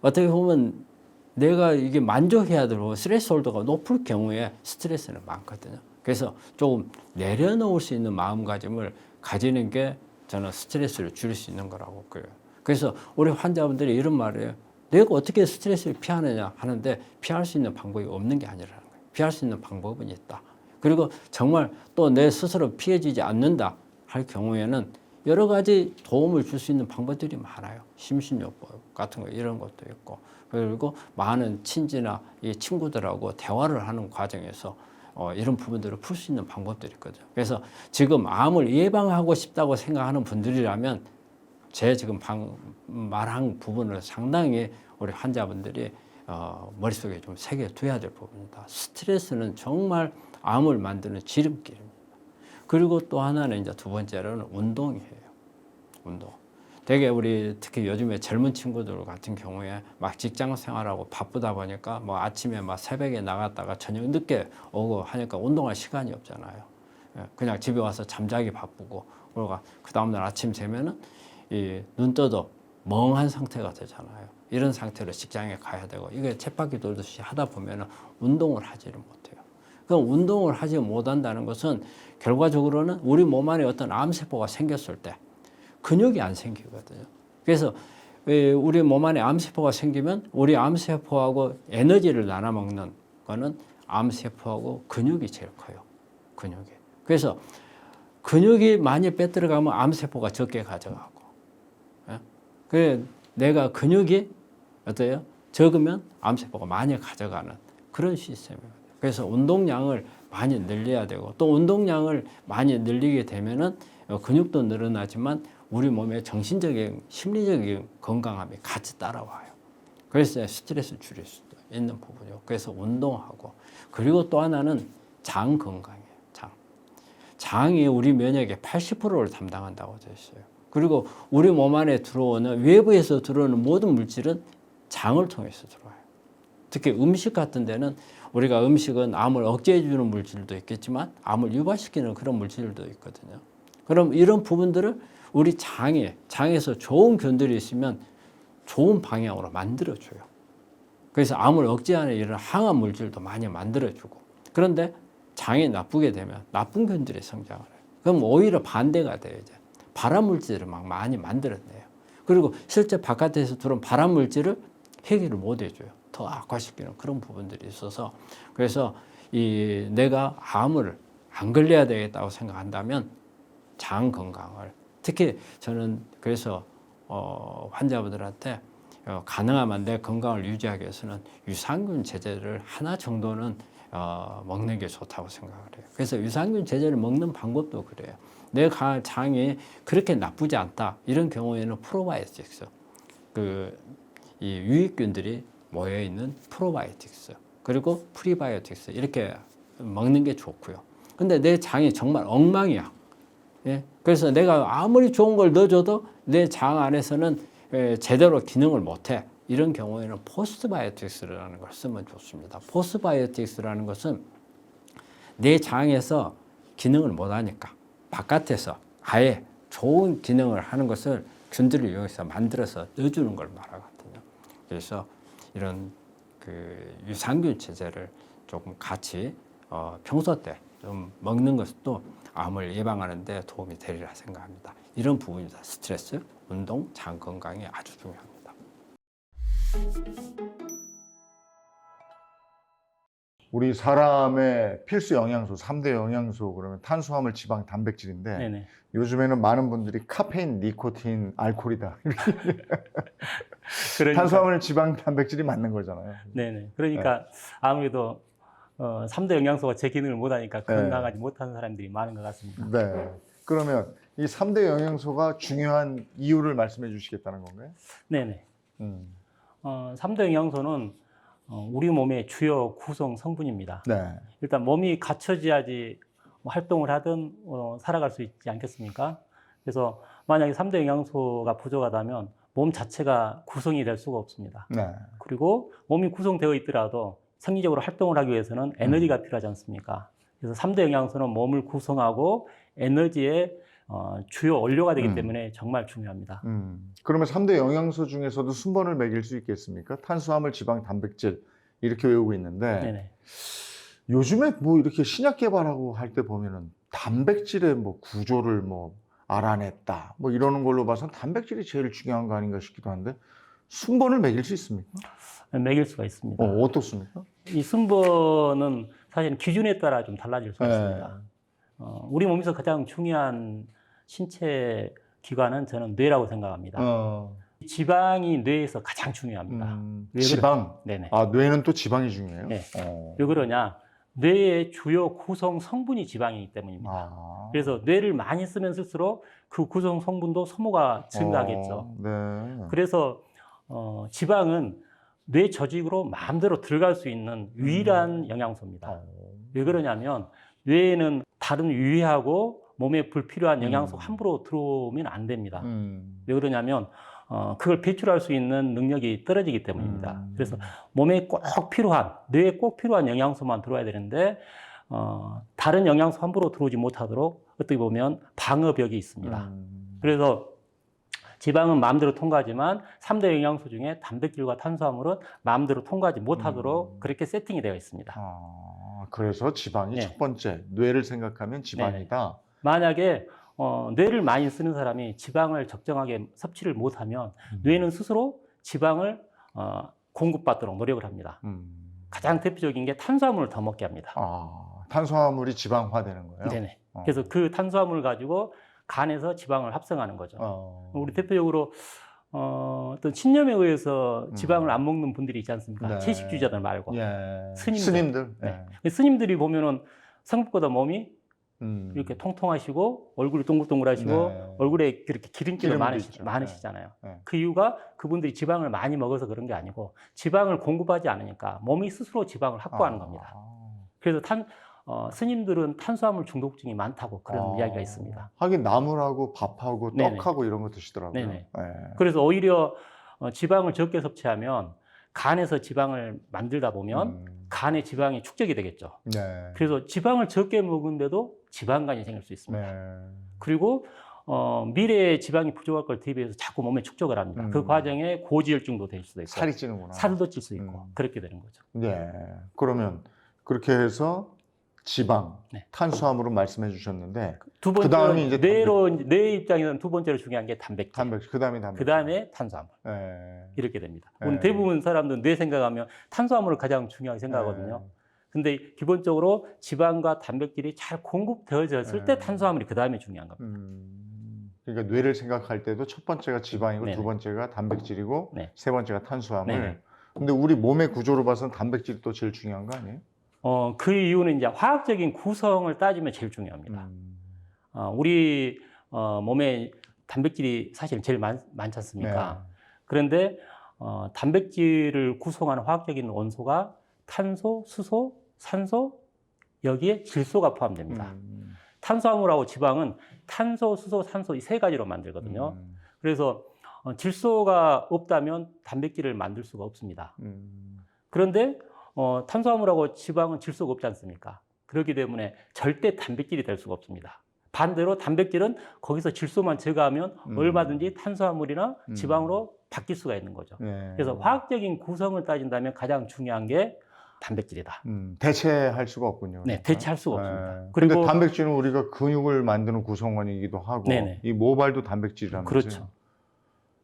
어떻게 보면 내가 이게 만족해야 되고 스트레스 홀더가 높을 경우에 스트레스는 많거든요. 그래서 조금 내려놓을 수 있는 마음가짐을 가지는 게 저는 스트레스를 줄일 수 있는 거라고 그래요. 그래서 우리 환자분들이 이런 말이에요. 내가 어떻게 스트레스를 피하느냐 하는데 피할 수 있는 방법이 없는 게 아니라는 거예요. 피할 수 있는 방법은 있다. 그리고 정말 또 내 스스로 피해지지 않는다 할 경우에는 여러 가지 도움을 줄 수 있는 방법들이 많아요. 심신요법 같은 거 이런 것도 있고, 그리고 많은 친지나 이 친구들하고 대화를 하는 과정에서 이런 부분들을 풀 수 있는 방법들이 있거든요. 그래서 지금 암을 예방하고 싶다고 생각하는 분들이라면 제 지금 말한 부분을 상당히 우리 환자분들이 머릿속에 좀 새겨둬야 될 부분이다. 스트레스는 정말 암을 만드는 지름길입니다. 그리고 또 하나는 이제 두 번째로는 운동이에요. 운동. 되게 우리 특히 요즘에 젊은 친구들 같은 경우에 막 직장 생활하고 바쁘다 보니까 뭐 아침에 막 새벽에 나갔다가 저녁 늦게 오고 하니까 운동할 시간이 없잖아요. 그냥 집에 와서 잠자기 바쁘고, 그러고 그 다음날 아침 되면은 이 눈 떠도 멍한 상태가 되잖아요. 이런 상태로 직장에 가야 되고, 이게 쳇바퀴 돌듯이 하다 보면은 운동을 하지를 못해요. 그럼 운동을 하지 못한다는 것은 결과적으로는 우리 몸 안에 어떤 암세포가 생겼을 때 근육이 안 생기거든요. 그래서 우리 몸 안에 암세포가 생기면 우리 암세포하고 에너지를 나눠 먹는 거는 암세포하고 근육이 제일 커요. 근육이. 그래서 근육이 많이 빼들어가면 암세포가 적게 가져가고, 그 내가 근육이 어때요? 적으면 암세포가 많이 가져가는 그런 시스템이에요. 그래서 운동량을 많이 늘려야 되고, 또 운동량을 많이 늘리게 되면은 근육도 늘어나지만 우리 몸의 정신적인, 심리적인 건강함이 같이 따라와요. 그래서 스트레스 줄일 수도 있는 부분이고, 그래서 운동하고, 그리고 또 하나는 장 건강이에요. 장이 우리 면역의 80%를 담당한다고 되어 있어요. 그리고 우리 몸 안에 들어오는, 외부에서 들어오는 모든 물질은 장을 통해서 들어와요. 특히 음식 같은 데는 우리가 음식은 암을 억제해 주는 물질도 있겠지만 암을 유발시키는 그런 물질도 있거든요. 그럼 이런 부분들을 우리 장에서 좋은 균들이 있으면 좋은 방향으로 만들어줘요. 그래서 암을 억제하는 이런 항암 물질도 많이 만들어주고, 그런데 장이 나쁘게 되면 나쁜 균들이 성장을 해요. 그럼 오히려 반대가 돼요. 이제 발암 물질을 막 많이 만들어내요. 그리고 실제 바깥에서 들어온 발암 물질을 해결을 못 해줘요. 더 악화시키는 그런 부분들이 있어서, 그래서 내가 암을 안 걸려야 되겠다고 생각한다면 장 건강을, 특히 저는 그래서 환자분들한테 가능하면 내 건강을 유지하기 위해서는 유산균 제제를 하나 정도는 먹는 게 좋다고 생각을 해요. 그래서 유산균 제제를 먹는 방법도 그래요. 내 장이 그렇게 나쁘지 않다 이런 경우에는 프로바이오틱스, 이 유익균들이 모여 있는 프로바이오틱스, 그리고 프리바이오틱스 이렇게 먹는 게 좋고요. 근데 내 장이 정말 엉망이야. 예? 그래서 내가 아무리 좋은 걸 넣어줘도 내 장 안에서는 제대로 기능을 못해. 이런 경우에는 포스트바이오틱스라는 걸 쓰면 좋습니다. 포스트바이오틱스라는 것은 내 장에서 기능을 못하니까 바깥에서 아예 좋은 기능을 하는 것을 균들을 이용해서 만들어서 넣어주는 걸 말하거든요. 그래서 이런 유산균 제제를 조금 같이 평소 때 좀 먹는 것도 암을 예방하는 데 도움이 되리라 생각합니다. 이런 부분이다. 스트레스, 운동, 장 건강이 아주 중요합니다. 우리 사람의 필수 영양소, 3대 영양소 그러면 탄수화물, 지방, 단백질인데 네네. 요즘에는 많은 분들이 카페인, 니코틴, 알코올이다. 그러니까, 탄수화물, 지방, 단백질이 맞는 거잖아요. 네네. 그러니까 아무래도 3대 영양소가 제 기능을 못하니까 건강하지 못하는 사람들이 많은 것 같습니다. 네. 그러면 이 3대 영양소가 중요한 이유를 말씀해 주시겠다는 건가요? 네네. 3대 영양소는 우리 몸의 주요 구성 성분입니다. 네. 일단 몸이 갖춰져야지 활동을 하든 살아갈 수 있지 않겠습니까? 그래서 만약에 3대 영양소가 부족하다면 몸 자체가 구성이 될 수가 없습니다. 네. 그리고 몸이 구성되어 있더라도 생리적으로 활동을 하기 위해서는 에너지가 필요하지 않습니까? 그래서 3대 영양소는 몸을 구성하고 에너지의 주요 원료가 되기 때문에 정말 중요합니다. 그러면 3대 영양소 중에서도 순번을 매길 수 있겠습니까? 탄수화물, 지방, 단백질 이렇게 외우고 있는데 네네. 요즘에 뭐 이렇게 신약 개발하고 할 때 보면은 단백질의 뭐 구조를 뭐 알아냈다 뭐 이러는 걸로 봐서 단백질이 제일 중요한 거 아닌가 싶기도 한데 순번을 매길 수 있습니까? 매길 수가 있습니다. 어떻습니까? 이 순번은 사실은 기준에 따라 좀 달라질 수 네. 있습니다. 우리 몸에서 가장 중요한 신체 기관은 저는 뇌라고 생각합니다. 지방이 뇌에서 가장 중요합니다. 왜 지방. 네네. 아, 뇌는 또 지방이 중요해요? 네. 왜 그러냐? 뇌의 주요 구성 성분이 지방이기 때문입니다. 아. 그래서 뇌를 많이 쓰면 쓸수록 그 구성 성분도 소모가 증가하겠죠. 네. 그래서 지방은 뇌 조직으로 마음대로 들어갈 수 있는 유일한 영양소입니다. 왜 그러냐면 뇌에는 다른 유해하고 몸에 불필요한 영양소 함부로 들어오면 안 됩니다. 왜 그러냐면 그걸 배출할 수 있는 능력이 떨어지기 때문입니다. 그래서 몸에 꼭 필요한, 뇌에 꼭 필요한 영양소만 들어와야 되는데 다른 영양소 함부로 들어오지 못하도록 어떻게 보면 방어벽이 있습니다. 그래서 지방은 마음대로 통과하지만 3대 영양소 중에 단백질과 탄수화물은 마음대로 통과하지 못하도록 그렇게 세팅이 되어 있습니다. 그래서 지방이 네. 첫 번째, 뇌를 생각하면 지방이다. 만약에 뇌를 많이 쓰는 사람이 지방을 적정하게 섭취를 못하면 뇌는 스스로 지방을 공급받도록 노력을 합니다. 가장 대표적인 게 탄수화물을 더 먹게 합니다. 탄수화물이 지방화되는 거예요? 네네. 그래서 그 탄수화물을 가지고 간에서 지방을 합성하는 거죠. 우리 대표적으로 어떤 신념에 의해서 지방을 안 먹는 분들이 있지 않습니까? 네. 채식주의자들 말고. 예. 스님들. 네. 스님들이 보면은 생각보다 몸이 이렇게 통통하시고 얼굴이 동글동글하시고 네. 얼굴에 그렇게 기름기가 기름도 있죠. 많으시잖아요. 네. 그 이유가 그분들이 지방을 많이 먹어서 그런 게 아니고 지방을 공급하지 않으니까 몸이 스스로 지방을 확보하는 겁니다. 그래서 스님들은 탄수화물 중독증이 많다고 그런 이야기가 있습니다. 하긴 나물하고 밥하고 네네. 떡하고 이런 거 드시더라고요. 네네. 네. 그래서 오히려 지방을 적게 섭취하면 간에서 지방을 만들다 보면 간에 지방이 축적이 되겠죠. 네. 그래서 지방을 적게 먹은데도 지방간이 생길 수 있습니다. 네. 그리고 미래에 지방이 부족할 걸 대비해서 자꾸 몸에 축적을 합니다. 그 과정에 고지혈증도 될 수도 있고 살이 찌는구나. 살도 찔 수 있고 그렇게 되는 거죠. 네. 그러면 그렇게 해서 지방, 네. 탄수화물은 말씀해 주셨는데 두 번째 그다음에 이제 뇌 입장에서는 두 번째로 중요한 게 단백질. 단백질, 그다음에 단백질. 그다음에 탄수화물. 네. 이렇게 됩니다. 네. 오늘 대부분 사람들은 뇌 생각하면 탄수화물을 가장 중요하게 생각하거든요. 근데 기본적으로 지방과 단백질이 잘 공급되어졌을 때 탄수화물이 그다음에 중요한 겁니다. 그러니까 뇌를 생각할 때도 첫 번째가 지방이고 네네. 두 번째가 단백질이고 네. 세 번째가 탄수화물. 네네. 근데 우리 몸의 구조로 봐서는 단백질이 또 제일 중요한 거 아니에요? 그 이유는 이제 화학적인 구성을 따지면 제일 중요합니다. 우리 몸에 단백질이 사실 제일 많지 않습니까? 네. 그런데 단백질을 구성하는 화학적인 원소가 탄소, 수소, 산소, 여기에 질소가 포함됩니다. 탄수화물하고 지방은 탄소, 수소, 산소 이 세 가지로 만들거든요. 그래서 질소가 없다면 단백질을 만들 수가 없습니다. 그런데 탄수화물하고 지방은 질소가 없지 않습니까? 그렇기 때문에 절대 단백질이 될 수가 없습니다. 반대로 단백질은 거기서 질소만 제거하면 얼마든지 탄수화물이나 지방으로 바뀔 수가 있는 거죠. 네. 그래서 화학적인 구성을 따진다면 가장 중요한 게 단백질이다. 대체할 수가 없군요. 네, 대체할 수가 없습니다. 네. 그리고 근데 단백질은 우리가 근육을 만드는 구성원이기도 하고 네네. 이 모발도 단백질이라면서요. 그렇죠.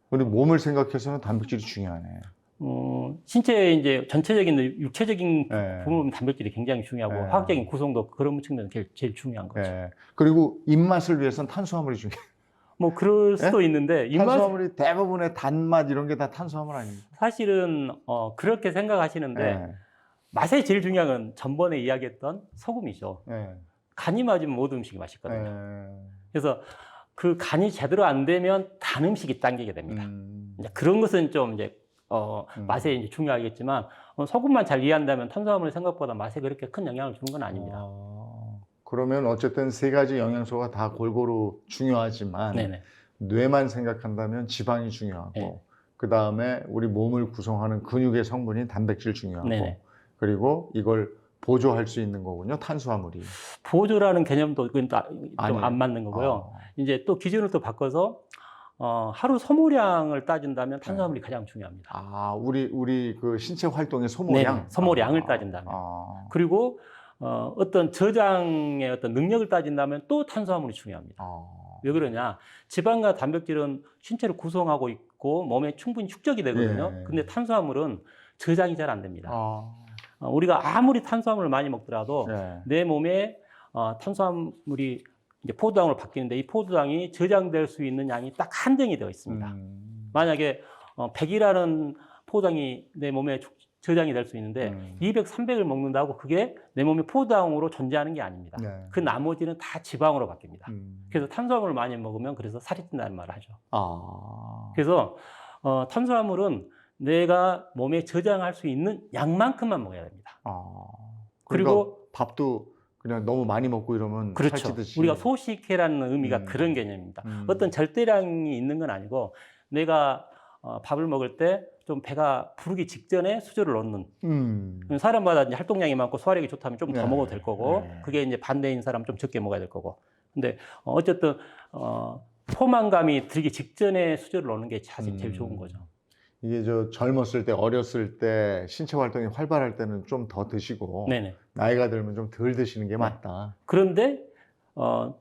우리 몸을 생각해서는 단백질이 중요하네. 신체의 이제 전체적인 육체적인 네. 부분 단백질이 굉장히 중요하고 네. 화학적인 구성도 그런 측면에서 제일 중요한 거죠. 네. 그리고 입맛을 위해서는 탄수화물이 중요해요. 뭐 그럴 수도 있는데 입맛 탄수화물이 대부분의 단맛 이런 게 다 탄수화물 아닙니까? 사실은 그렇게 생각하시는데 네. 맛에 제일 중요한 건 전번에 이야기했던 소금이죠. 네. 간이 맞으면 모든 음식이 맛있거든요. 네. 그래서 그 간이 제대로 안 되면 단 음식이 당기게 됩니다. 이제 그런 것은 좀 이제 맛에 이제 중요하겠지만 소금만 잘 이해한다면 탄수화물이 생각보다 맛에 그렇게 큰 영향을 주는 건 아닙니다. 그러면 어쨌든 세 가지 영양소가 다 골고루 중요하지만 네네. 뇌만 생각한다면 지방이 중요하고 네. 그 다음에 우리 몸을 구성하는 근육의 성분인 단백질 중요하고 네네. 그리고 이걸 보조할 수 있는 거군요. 탄수화물이. 보조라는 개념도 좀 아니에요. 안 맞는 거고요. 이제 또 기준을 또 바꿔서 하루 소모량을 따진다면 탄수화물이 가장 중요합니다. 우리 그 신체 활동의 소모량. 네네. 소모량을 따진다면. 그리고 어떤 저장의 어떤 능력을 따진다면 또 탄수화물이 중요합니다. 왜 그러냐? 지방과 단백질은 신체를 구성하고 있고 몸에 충분히 축적이 되거든요. 예. 근데 탄수화물은 저장이 잘 안 됩니다. 우리가 아무리 탄수화물을 많이 먹더라도 네. 내 몸에 탄수화물이 이제 포도당으로 바뀌는데 이 포도당이 저장될 수 있는 양이 딱 한정이 되어 있습니다. 만약에 100이라는 포도당이 내 몸에 저장이 될 수 있는데 200, 300을 먹는다고 그게 내 몸에 포도당으로 존재하는 게 아닙니다. 네. 그 나머지는 다 지방으로 바뀝니다. 그래서 탄수화물을 많이 먹으면 그래서 살이 찐다는 말을 하죠. 그래서 탄수화물은 내가 몸에 저장할 수 있는 양만큼만 먹어야 됩니다. 그리고 밥도 그냥 너무 많이 먹고 이러면 그렇죠. 살찌듯이. 우리가 소식해라는 의미가 그런 개념입니다. 어떤 절대량이 있는 건 아니고 내가 밥을 먹을 때 좀 배가 부르기 직전에 수저를 넣는. 사람마다 이제 활동량이 많고 소화력이 좋다면 좀 더 네. 먹어도 될 거고, 네. 그게 이제 반대인 사람은 좀 적게 먹어야 될 거고. 근데 어쨌든 포만감이 들기 직전에 수저를 넣는 게 사실 제일 좋은 거죠. 이게 젊었을 때, 어렸을 때, 신체 활동이 활발할 때는 좀 더 드시고, 네네. 나이가 들면 좀 덜 드시는 게 네. 맞다. 그런데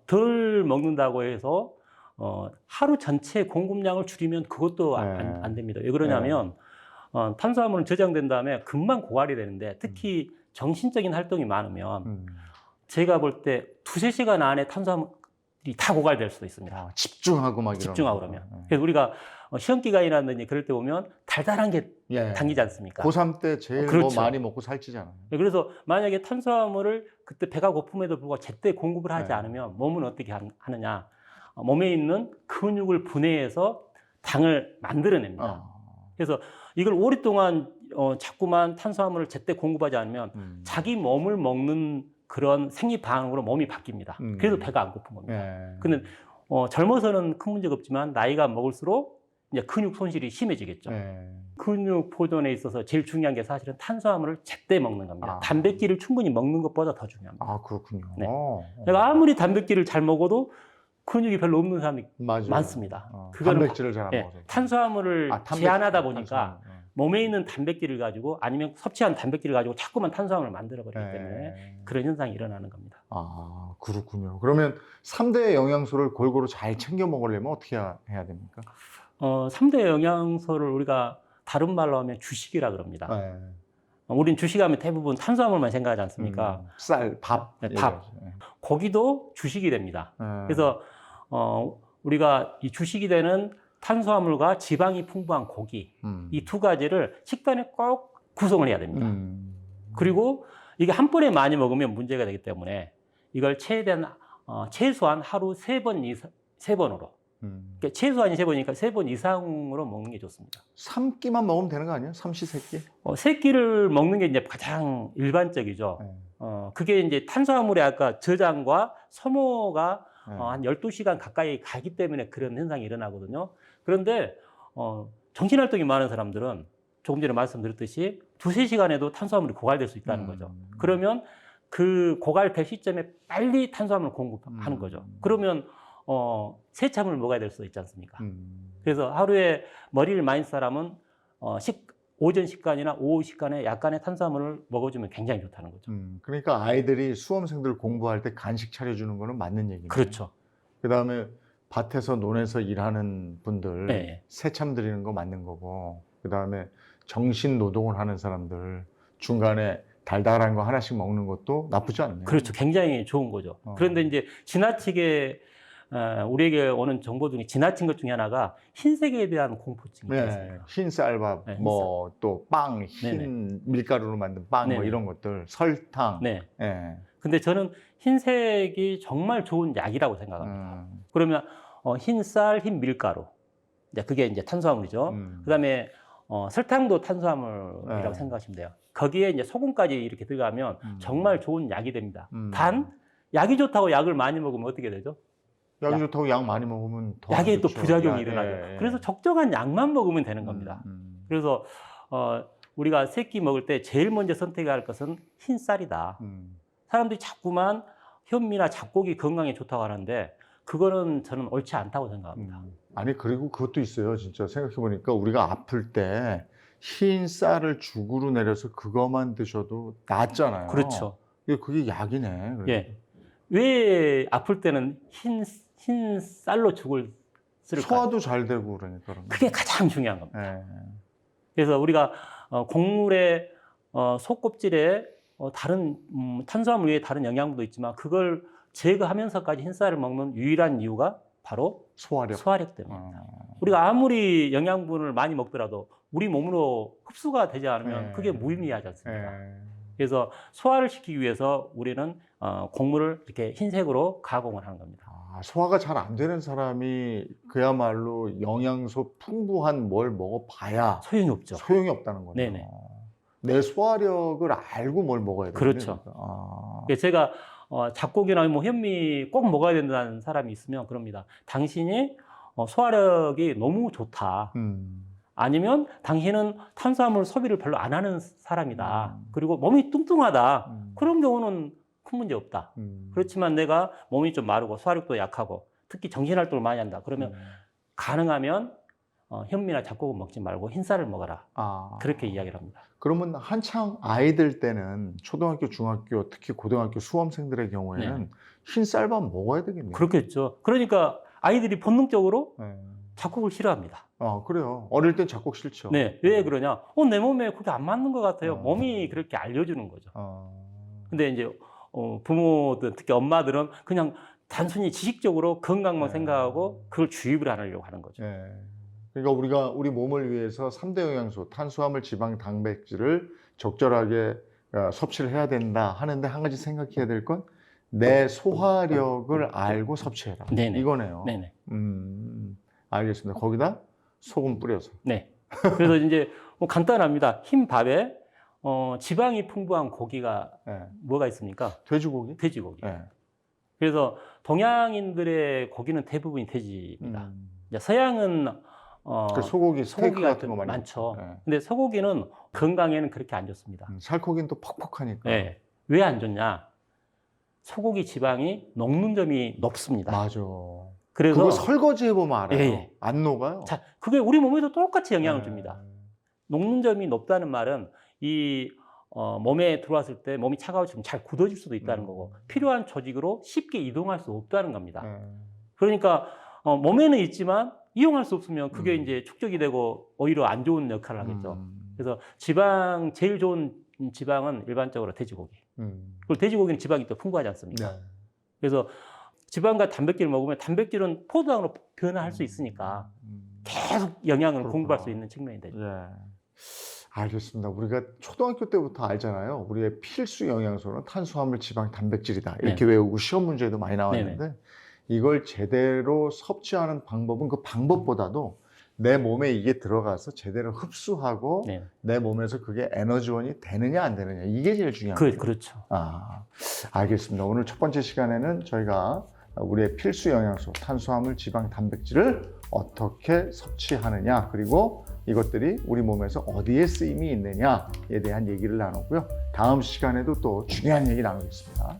덜 먹는다고 해서 하루 전체 공급량을 줄이면 그것도 안 됩니다. 왜 그러냐면 탄수화물은 저장된 다음에 금방 고갈이 되는데 특히 정신적인 활동이 많으면 제가 볼 때 2-3시간 안에 탄수화물이 다 고갈될 수도 있습니다. 집중하고 막 집중하고 이러는 그러면. 거. 그래서 우리가 시험 기간이라든지 그럴 때 보면 달달한 게 예. 당기지 않습니까? 고3 때 제일 그렇죠. 뭐 많이 먹고 살찌잖아요. 그래서 만약에 탄수화물을 그때 배가 고픔에도 불구하고 제때 공급을 하지 네. 않으면 몸은 어떻게 하느냐? 몸에 있는 근육을 분해해서 당을 만들어냅니다. 그래서 이걸 오랫동안 자꾸만 탄수화물을 제때 공급하지 않으면 자기 몸을 먹는 그런 생리 반응으로 몸이 바뀝니다. 그래서 배가 안 고픈 겁니다. 예. 근데 젊어서는 큰 문제가 없지만 나이가 먹을수록 이제 근육 손실이 심해지겠죠. 예. 근육 보존에 있어서 제일 중요한 게 사실은 탄수화물을 제때 먹는 겁니다. 단백질을 충분히 먹는 것보다 더 중요합니다. 그렇군요. 네. 내가 아무리 단백질을 잘 먹어도 근육이 별로 없는 사람이 맞아요. 많습니다. 단백질을 잘 안 먹어서. 탄수화물을 단백질, 제한하다 보니까 탄수화물. 몸에 있는 단백질을 가지고 아니면 섭취한 단백질을 가지고 자꾸만 탄수화물을 만들어버리기 때문에 그런 현상이 일어나는 겁니다. 그렇군요. 그러면 3대 영양소를 골고루 잘 챙겨 먹으려면 어떻게 해야 됩니까? 3대 영양소를 우리가 다른 말로 하면 주식이라 그럽니다. 네. 우린 주식하면 대부분 탄수화물만 생각하지 않습니까? 쌀, 밥. 네, 밥. 고기도 주식이 됩니다. 그래서 우리가 이 주식이 되는 탄수화물과 지방이 풍부한 고기, 이 두 가지를 식단에 꼭 구성을 해야 됩니다. 그리고 이게 한 번에 많이 먹으면 문제가 되기 때문에 이걸 최소한 하루 3번으로. 그러니까 최소한이 3번이니까 3번 이상으로 먹는 게 좋습니다. 3끼만 먹으면 되는 거 아니에요? 삼시세끼? 3끼를 먹는 게 이제 가장 일반적이죠. 그게 이제 탄수화물의 아까 저장과 소모가 한 12시간 가까이 가기 때문에 그런 현상이 일어나거든요. 그런데 정신활동이 많은 사람들은 조금 전에 말씀드렸듯이 2-3시간에도 탄수화물이 고갈될 수 있다는 거죠. 그러면 그 고갈될 시점에 빨리 탄수화물을 공급하는 거죠. 그러면 세참을 먹어야 될 수도 있지 않습니까? 그래서 하루에 머리를 많이 쓴 사람은 오전 식간이나 오후 식간에 약간의 탄수화물을 먹어주면 굉장히 좋다는 거죠. 그러니까 아이들이 수험생들 공부할 때 간식 차려주는 거는 맞는 얘기네요. 그렇죠. 그다음에 밭에서 논에서 일하는 분들 네. 새참 드리는 거 맞는 거고, 그다음에 정신 노동을 하는 사람들 중간에 달달한 거 하나씩 먹는 것도 나쁘지 않네요. 그렇죠. 굉장히 좋은 거죠. 그런데 이제 지나치게 우리에게 오는 정보 중에 지나친 것 중에 하나가 흰색에 대한 공포증이 있습니다. 흰 쌀밥, 네, 뭐 또 빵, 흰 밀가루로 만든 빵, 뭐 네네. 이런 것들, 설탕. 네. 예. 근데 저는 흰색이 정말 좋은 약이라고 생각합니다. 그러면 흰 쌀, 흰 밀가루. 이제 그게 이제 탄수화물이죠. 그다음에 설탕도 탄수화물이라고 네. 생각하시면 돼요. 거기에 이제 소금까지 이렇게 들어가면 정말 좋은 약이 됩니다. 단 약이 좋다고 약을 많이 먹으면 어떻게 되죠? 약이 좋다고 약 많이 먹으면 더 약에 또 좋죠. 부작용이 약, 일어나죠. 예, 예. 그래서 적정한 약만 먹으면 되는 겁니다. 그래서 우리가 세 끼 먹을 때 제일 먼저 선택해야 할 것은 흰 쌀이다. 사람들이 자꾸만 현미나 잡곡이 건강에 좋다고 하는데 그거는 저는 옳지 않다고 생각합니다. 아니 그리고 그것도 있어요. 진짜 생각해 보니까 우리가 아플 때 흰 쌀을 죽으로 내려서 그것만 드셔도 낫잖아요. 그렇죠. 그게 약이네. 그래도. 예. 왜 아플 때는 흰 쌀로 죽을 쓸까요? 소화도 잘 되고 그러니까. 그게 가장 중요한 겁니다. 예. 그래서 우리가 곡물에 속껍질에 다른 탄수화물 외에 다른 영양분도 있지만 그걸 제거하면서까지 흰쌀을 먹는 유일한 이유가 바로 소화력. 소화력 때문입니다. 어. 우리가 아무리 영양분을 많이 먹더라도 우리 몸으로 흡수가 되지 않으면 네. 그게 무의미하지 않습니까? 예. 그래서 소화를 시키기 위해서 우리는 곡물을 이렇게 흰색으로 가공을 하는 겁니다. 소화가 잘 안 되는 사람이 그야말로 영양소 풍부한 뭘 먹어봐야 소용이 없죠. 소용이 없다는 거네요. 네네. 내 소화력을 알고 뭘 먹어야 되는 그렇죠. 그래서 제가 잡곡이나 뭐 현미 꼭 먹어야 된다는 사람이 있으면 그럽니다. 당신이 소화력이 너무 좋다. 아니면 당신은 탄수화물 소비를 별로 안 하는 사람이다. 그리고 몸이 뚱뚱하다. 그런 경우는 큰 문제 없다. 그렇지만 내가 몸이 좀 마르고 소화력도 약하고 특히 정신활동을 많이 한다. 그러면 가능하면 현미나 잡곡은 먹지 말고 흰쌀을 먹어라. 그렇게 이야기를 합니다. 그러면 한창 아이들 때는 초등학교, 중학교, 특히 고등학교 수험생들의 경우에는 네. 흰쌀밥 먹어야 되겠네요. 그렇겠죠. 그러니까 아이들이 본능적으로 네. 잡곡을 싫어합니다. 그래요. 어릴 땐 잡곡 싫죠. 네, 왜 그러냐? 내 몸에 그게 안 맞는 것 같아요. 몸이 그렇게 알려주는 거죠. 근데 이제 부모들, 특히 엄마들은 그냥 단순히 지식적으로 건강만 네. 생각하고 그걸 주입을 안 하려고 하는 거죠. 네. 그러니까 우리 몸을 위해서 3대 영양소, 탄수화물, 지방, 단백질을 적절하게 섭취를 해야 된다 하는데 한 가지 생각해야 될 건 내 소화력을 알고 섭취해라. 네네. 이거네요. 네네. 알겠습니다. 거기다 소금 뿌려서. 네. 그래서 이제 뭐 간단합니다. 흰 밥에 지방이 풍부한 고기가 네. 뭐가 있습니까? 돼지고기? 돼지고기. 네. 그래서 동양인들의 고기는 대부분이 돼지입니다. 이제 서양은 그 소고기, 스테이크 소고기가 같은 거 많이 많죠. 먹죠. 네. 근데 소고기는 건강에는 그렇게 안 좋습니다. 살코기는 또 퍽퍽하니까. 네. 왜 안 좋냐? 소고기 지방이 녹는 점이 높습니다. 맞아. 그래서 그거 설거지 해보면 알아요. 예. 안 녹아요. 자, 그게 우리 몸에도 똑같이 영향을 네. 줍니다. 녹는 점이 높다는 말은 이 몸에 들어왔을 때 몸이 차가워지면 잘 굳어질 수도 있다는 거고 필요한 조직으로 쉽게 이동할 수 없다는 겁니다. 그러니까 몸에는 있지만 이용할 수 없으면 그게 이제 축적이 되고 오히려 안 좋은 역할을 하겠죠. 그래서 지방 제일 좋은 지방은 일반적으로 돼지고기. 그리고 돼지고기는 지방이 또 풍부하지 않습니까? 네. 그래서 지방과 단백질을 먹으면 단백질은 포도당으로 변화할 수 있으니까 계속 영양을 그렇구나. 공급할 수 있는 측면이 되죠. 예. 알겠습니다. 우리가 초등학교 때부터 알잖아요. 우리의 필수 영양소는 탄수화물, 지방, 단백질이다. 이렇게 외우고 시험 문제도 많이 나왔는데 이걸 제대로 섭취하는 방법은 그 방법보다도 내 몸에 이게 들어가서 제대로 흡수하고 네. 내 몸에서 그게 에너지원이 되느냐 안 되느냐 이게 제일 중요한 거예요. 그렇죠. 알겠습니다. 오늘 첫 번째 시간에는 저희가 우리의 필수 영양소 탄수화물, 지방, 단백질을 어떻게 섭취하느냐 그리고 이것들이 우리 몸에서 어디에 쓰임이 있느냐에 대한 얘기를 나눴고요. 다음 시간에도 또 중요한 얘기 나누겠습니다.